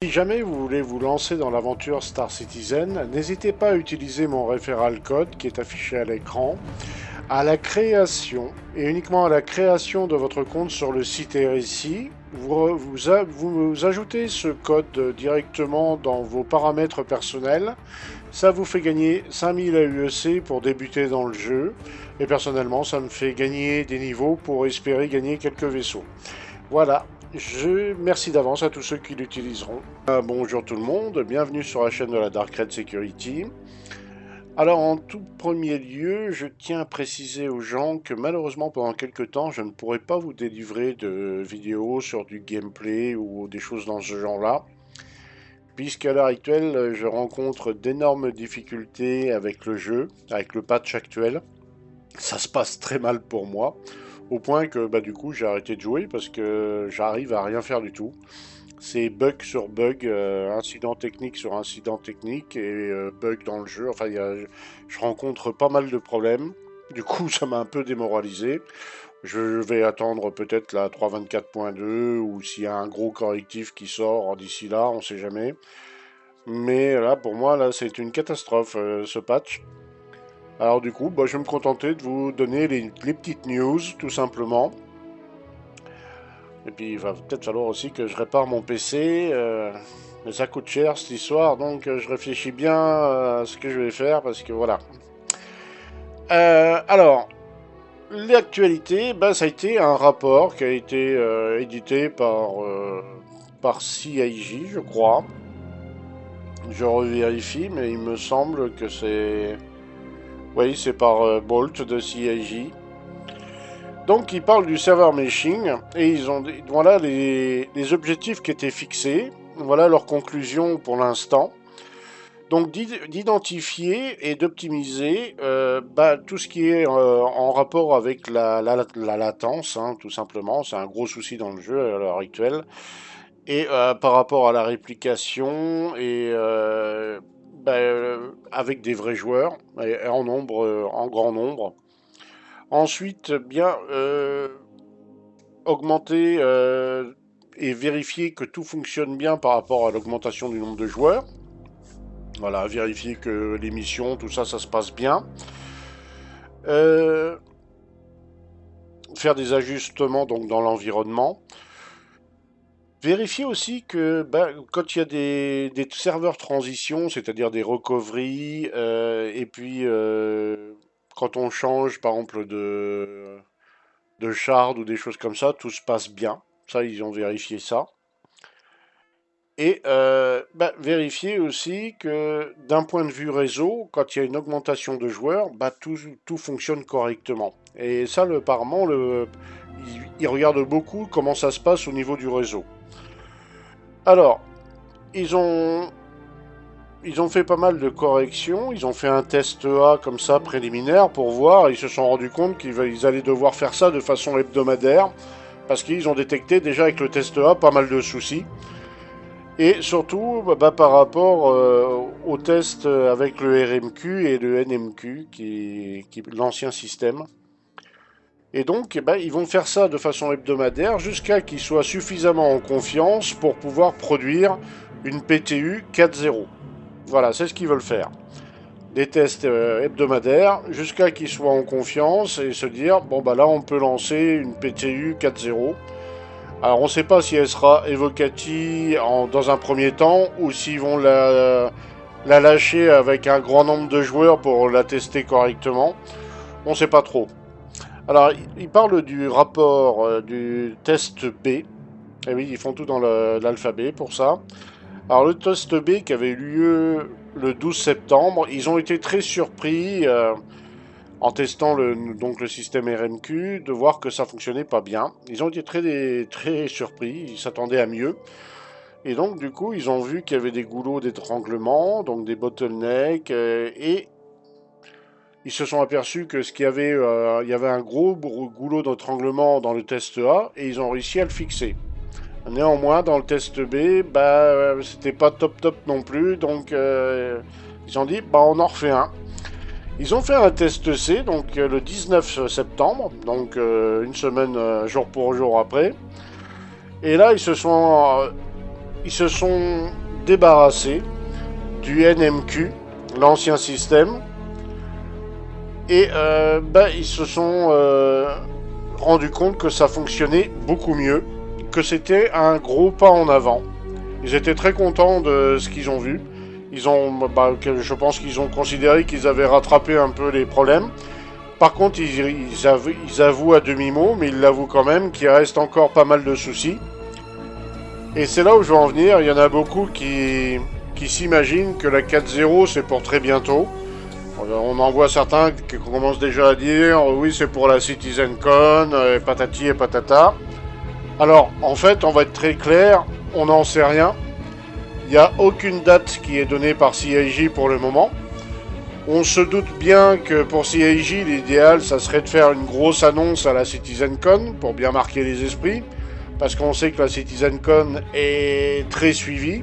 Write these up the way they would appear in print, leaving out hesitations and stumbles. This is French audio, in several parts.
Si jamais vous voulez vous lancer dans l'aventure Star Citizen, n'hésitez pas à utiliser mon referral code qui est affiché à l'écran. À la création, et uniquement à la création de votre compte sur le site RSI, vous ajoutez ce code directement dans vos paramètres personnels. Ça vous fait gagner 5000 AUEC pour débuter dans le jeu. Et personnellement, ça me fait gagner des niveaux pour espérer gagner quelques vaisseaux. Voilà, merci d'avance à tous ceux qui l'utiliseront. Bonjour tout le monde, bienvenue sur la chaîne de la Dark Red Security. Alors en tout premier lieu, je tiens à préciser aux gens que malheureusement pendant quelques temps, je ne pourrai pas vous délivrer de vidéos sur du gameplay ou des choses dans ce genre-là. Puisqu'à l'heure actuelle, je rencontre d'énormes difficultés avec le jeu, avec le patch actuel. Ça se passe très mal pour moi, au point que du coup j'ai arrêté de jouer parce que j'arrive à rien faire du tout. C'est bug sur bug, incident technique sur incident technique et bug dans le jeu. Enfin, je rencontre pas mal de problèmes. Du coup, ça m'a un peu démoralisé. Je vais attendre peut-être la 3.24.2 ou s'il y a un gros correctif qui sort d'ici là, on sait jamais. Mais là, pour moi, là, c'est une catastrophe ce patch. Alors du coup, je vais me contenter de vous donner les petites news, tout simplement. Et puis il va peut-être falloir aussi que je répare mon PC, mais ça coûte cher cette histoire, donc je réfléchis bien à ce que je vais faire, parce que voilà. Alors, l'actualité, ça a été un rapport qui a été édité par CIJ, je crois. Je revérifie, mais il me semble que c'est... Oui, c'est par Bolt de CIJ. Donc ils parlent du server meshing et ils ont voilà les objectifs qui étaient fixés, voilà leur conclusion pour l'instant. Donc d'identifier et d'optimiser tout ce qui est en rapport avec la latence, hein, tout simplement, c'est un gros souci dans le jeu à l'heure actuelle. Et par rapport à la réplication et avec des vrais joueurs et en nombre, en grand nombre. Ensuite, bien augmenter et vérifier que tout fonctionne bien par rapport à l'augmentation du nombre de joueurs. Voilà, vérifier que les missions, tout ça, ça se passe bien. Faire des ajustements donc dans l'environnement. Vérifier aussi que quand il y a des serveurs transition, c'est-à-dire des recoveries, et puis quand on change par exemple de shard ou des choses comme ça, tout se passe bien. Ça, ils ont vérifié ça. Et vérifier aussi que d'un point de vue réseau, quand il y a une augmentation de joueurs, tout fonctionne correctement. Et ça, apparemment, ils regardent beaucoup comment ça se passe au niveau du réseau. Alors, ils ont fait pas mal de corrections, ils ont fait un test A comme ça préliminaire pour voir, ils se sont rendus compte qu'ils allaient devoir faire ça de façon hebdomadaire, parce qu'ils ont détecté déjà avec le test A pas mal de soucis. Et surtout par rapport au test avec le RMQ et le NMQ, qui est l'ancien système. Et donc, ils vont faire ça de façon hebdomadaire jusqu'à qu'ils soient suffisamment en confiance pour pouvoir produire une PTU 4.0. Voilà, c'est ce qu'ils veulent faire. Des tests hebdomadaires jusqu'à qu'ils soient en confiance et se dire, là on peut lancer une PTU 4.0. Alors on ne sait pas si elle sera évocative dans un premier temps ou s'ils vont la lâcher avec un grand nombre de joueurs pour la tester correctement. On ne sait pas trop. Alors ils parlent du rapport du test B. Et oui, ils font tout dans l'alphabet pour ça. Alors le test B qui avait eu lieu le 12 septembre, ils ont été très surpris en testant le système RMQ de voir que ça fonctionnait pas bien. Ils ont été très surpris, ils s'attendaient à mieux. Et donc du coup ils ont vu qu'il y avait des goulots d'étranglement, donc des bottlenecks, et ils se sont aperçus que il y avait un gros goulot d'étranglement dans le test A et ils ont réussi à le fixer. Néanmoins, dans le test B, c'était pas top non plus, donc ils ont dit, on en refait un. Ils ont fait un test C, donc le 19 septembre, donc une semaine jour pour jour après. Et là, ils se sont ils se sont débarrassés du NMQ, l'ancien système, et ils se sont rendus compte que ça fonctionnait beaucoup mieux, que c'était un gros pas en avant. Ils étaient très contents de ce qu'ils ont vu. Je pense qu'ils ont considéré qu'ils avaient rattrapé un peu les problèmes. Par contre, ils avouent à demi-mot, mais ils l'avouent quand même, qu'il reste encore pas mal de soucis. Et c'est là où je veux en venir. Il y en a beaucoup qui s'imaginent que la 4.0 c'est pour très bientôt. On en voit certains qui commencent déjà à dire oui, c'est pour la CitizenCon, patati et patata. Alors, en fait, on va être très clair, on n'en sait rien. Il n'y a aucune date qui est donnée par CIJ pour le moment. On se doute bien que pour CIJ, l'idéal, ça serait de faire une grosse annonce à la CitizenCon pour bien marquer les esprits. Parce qu'on sait que la CitizenCon est très suivie,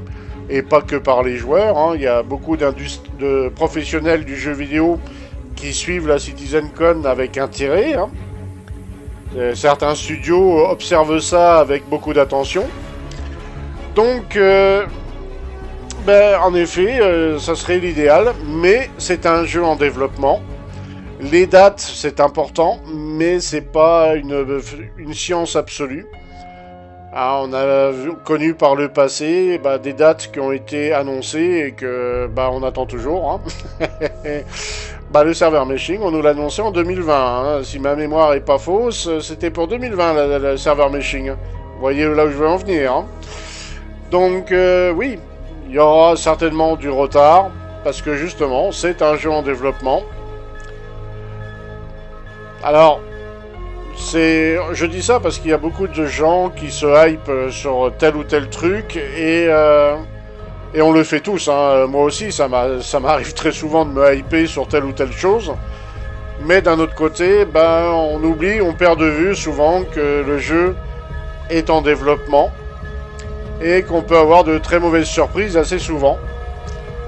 et pas que par les joueurs. Hein. Il y a beaucoup de professionnels du jeu vidéo qui suivent la CitizenCon avec intérêt. Hein. Certains studios observent ça avec beaucoup d'attention. Donc, en effet, ça serait l'idéal, mais c'est un jeu en développement. Les dates, c'est important, mais c'est pas une science absolue. Ah, on a connu par le passé des dates qui ont été annoncées et que on attend toujours. Hein. Le server meshing, on nous l'a annoncé en 2020. Hein. Si ma mémoire est pas fausse, c'était pour 2020 le server meshing. Vous voyez là où je veux en venir. Hein. Donc oui, il y aura certainement du retard parce que justement, c'est un jeu en développement. Alors, je dis ça parce qu'il y a beaucoup de gens qui se hypent sur tel ou tel truc et on le fait tous. Hein. Moi aussi, ça m'arrive très souvent de me hyper sur telle ou telle chose. Mais d'un autre côté, on oublie, on perd de vue souvent que le jeu est en développement et qu'on peut avoir de très mauvaises surprises assez souvent.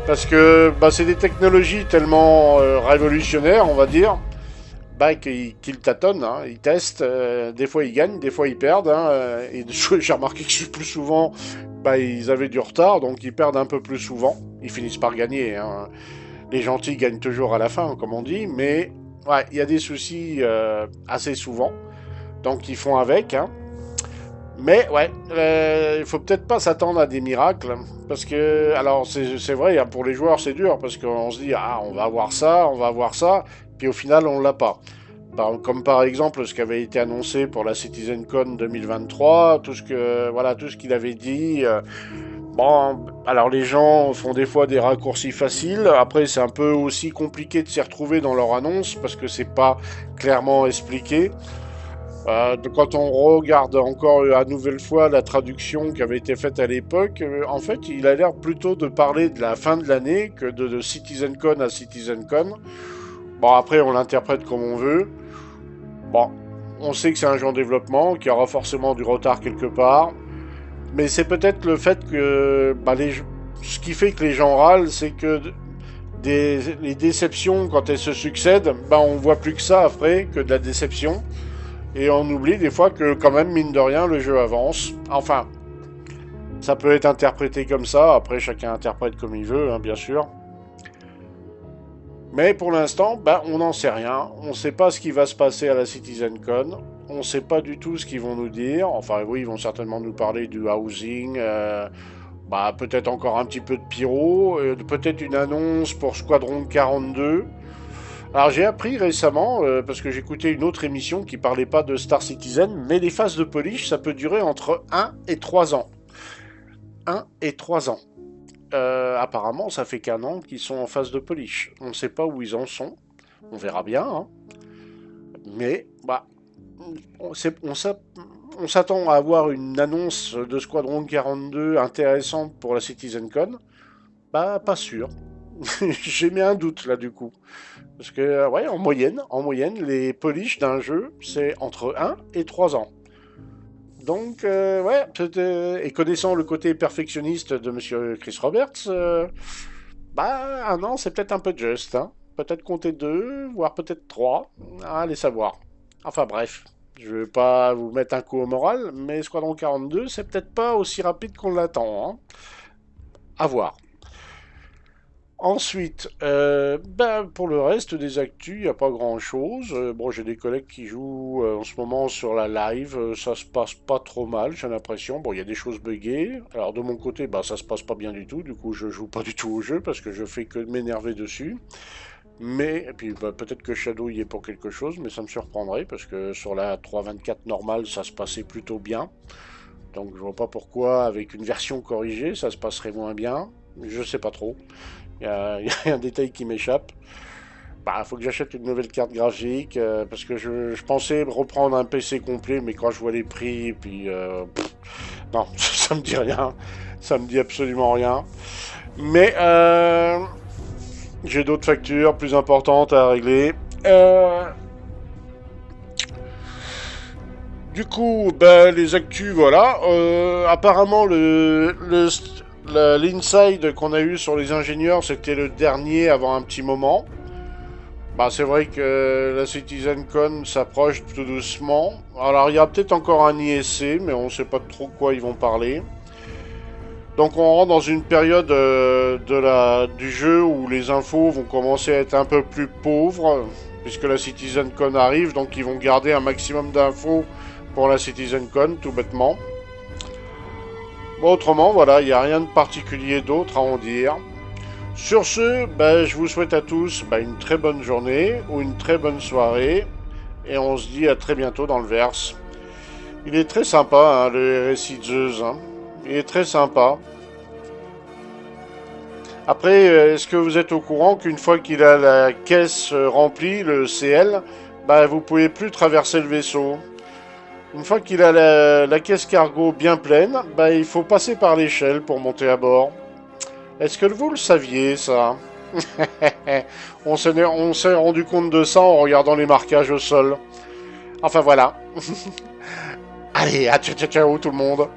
Parce que c'est des technologies tellement révolutionnaires, on va dire, qu'ils tâtonnent, hein, ils testent, des fois ils gagnent, des fois ils perdent, hein, et j'ai remarqué que plus souvent, ils avaient du retard, donc ils perdent un peu plus souvent, ils finissent par gagner, hein. Les gentils gagnent toujours à la fin, comme on dit, mais ouais, il y a des soucis assez souvent, donc ils font avec, hein. Mais ouais, il faut peut-être pas s'attendre à des miracles, parce que, alors c'est vrai, hein, pour les joueurs c'est dur, parce qu'on se dit, on va avoir ça, puis au final on l'a pas. Comme par exemple ce qui avait été annoncé pour la CitizenCon 2023, tout ce qu'il avait dit. Alors les gens font des fois des raccourcis faciles. Après c'est un peu aussi compliqué de s'y retrouver dans leur annonce parce que c'est pas clairement expliqué. Quand on regarde encore à nouvelle fois la traduction qui avait été faite à l'époque, en fait, il a l'air plutôt de parler de la fin de l'année que de CitizenCon à CitizenCon. Après, on l'interprète comme on veut. On sait que c'est un jeu en développement, qu'il y aura forcément du retard quelque part. Mais c'est peut-être le fait que ce qui fait que les gens râlent, c'est que les déceptions, quand elles se succèdent, on voit plus que ça après, que de la déception. Et on oublie des fois que quand même, mine de rien, le jeu avance. Enfin, ça peut être interprété comme ça. Après, chacun interprète comme il veut, hein, bien sûr. Mais pour l'instant, on n'en sait rien. On ne sait pas ce qui va se passer à la CitizenCon. On ne sait pas du tout ce qu'ils vont nous dire. Enfin, oui, ils vont certainement nous parler du housing. Peut-être encore un petit peu de pyro. Peut-être une annonce pour Squadron 42. Alors j'ai appris récemment, parce que j'écoutais une autre émission qui parlait pas de Star Citizen, mais les phases de polish, ça peut durer entre 1 et 3 ans. 1 et 3 ans. Apparemment, ça fait qu'un an qu'ils sont en phase de polish. On ne sait pas où ils en sont. On verra bien. Hein. Mais, on s'attend à avoir une annonce de Squadron 42 intéressante pour la CitizenCon. Pas sûr. J'ai mis un doute là du coup. Parce que, ouais, en moyenne, les polish d'un jeu, c'est entre 1 et 3 ans. Donc, et connaissant le côté perfectionniste de Monsieur Chris Roberts, un an, c'est peut-être un peu juste. Hein. Peut-être compter 2, voire peut-être 3. Allez savoir. Enfin, bref. Je vais pas vous mettre un coup au moral, mais Squadron 42, c'est peut-être pas aussi rapide qu'on l'attend, hein. À voir. Ensuite, ben, pour le reste des actus, il n'y a pas grand-chose. Bon, j'ai des collègues qui jouent en ce moment sur la live. Ça se passe pas trop mal, j'ai l'impression. Bon, il y a des choses buggées. Alors de mon côté, bah, ça se passe pas bien du tout. Du coup, je joue pas du tout au jeu parce que je fais que de m'énerver dessus. Mais, et puis bah, peut-être que Shadow y est pour quelque chose, mais ça me surprendrait parce que sur la 3.24 normale, ça se passait plutôt bien. Donc je vois pas pourquoi, avec une version corrigée, ça se passerait moins bien. Je sais pas trop. Il y a un détail qui m'échappe. Bah, faut que j'achète une nouvelle carte graphique parce que je pensais reprendre un PC complet, mais quand je vois les prix, puis non, ça me dit rien. Ça me dit absolument rien. Mais j'ai d'autres factures plus importantes à régler. Euh, du coup, bah, les actus, voilà. Apparemment, l'inside qu'on a eu sur les ingénieurs, c'était le dernier avant un petit moment. Bah, c'est vrai que la CitizenCon s'approche tout doucement. Alors, il y a peut-être encore un ISC, mais on ne sait pas trop de quoi ils vont parler. Donc, on rentre dans une période du jeu où les infos vont commencer à être un peu plus pauvres, puisque la CitizenCon arrive, donc ils vont garder un maximum d'infos pour la CitizenCon, tout bêtement. Bon, autrement, voilà, il n'y a rien de particulier d'autre à en dire. Sur ce, bah, je vous souhaite à tous bah, une très bonne journée ou une très bonne soirée. Et on se dit à très bientôt dans le verse. Il est très sympa, hein, le RSI Zeus. Hein. Il est très sympa. Après, est-ce que vous êtes au courant qu'une fois qu'il a la caisse remplie, le CL, bah, vous pouvez plus traverser le vaisseau. Une fois qu'il a la caisse cargo bien pleine, bah, il faut passer par l'échelle pour monter à bord. Est-ce que vous le saviez, ça? On s'est rendu compte de ça en regardant les marquages au sol. Enfin voilà. Allez, à ciao ciao ciao tout le monde.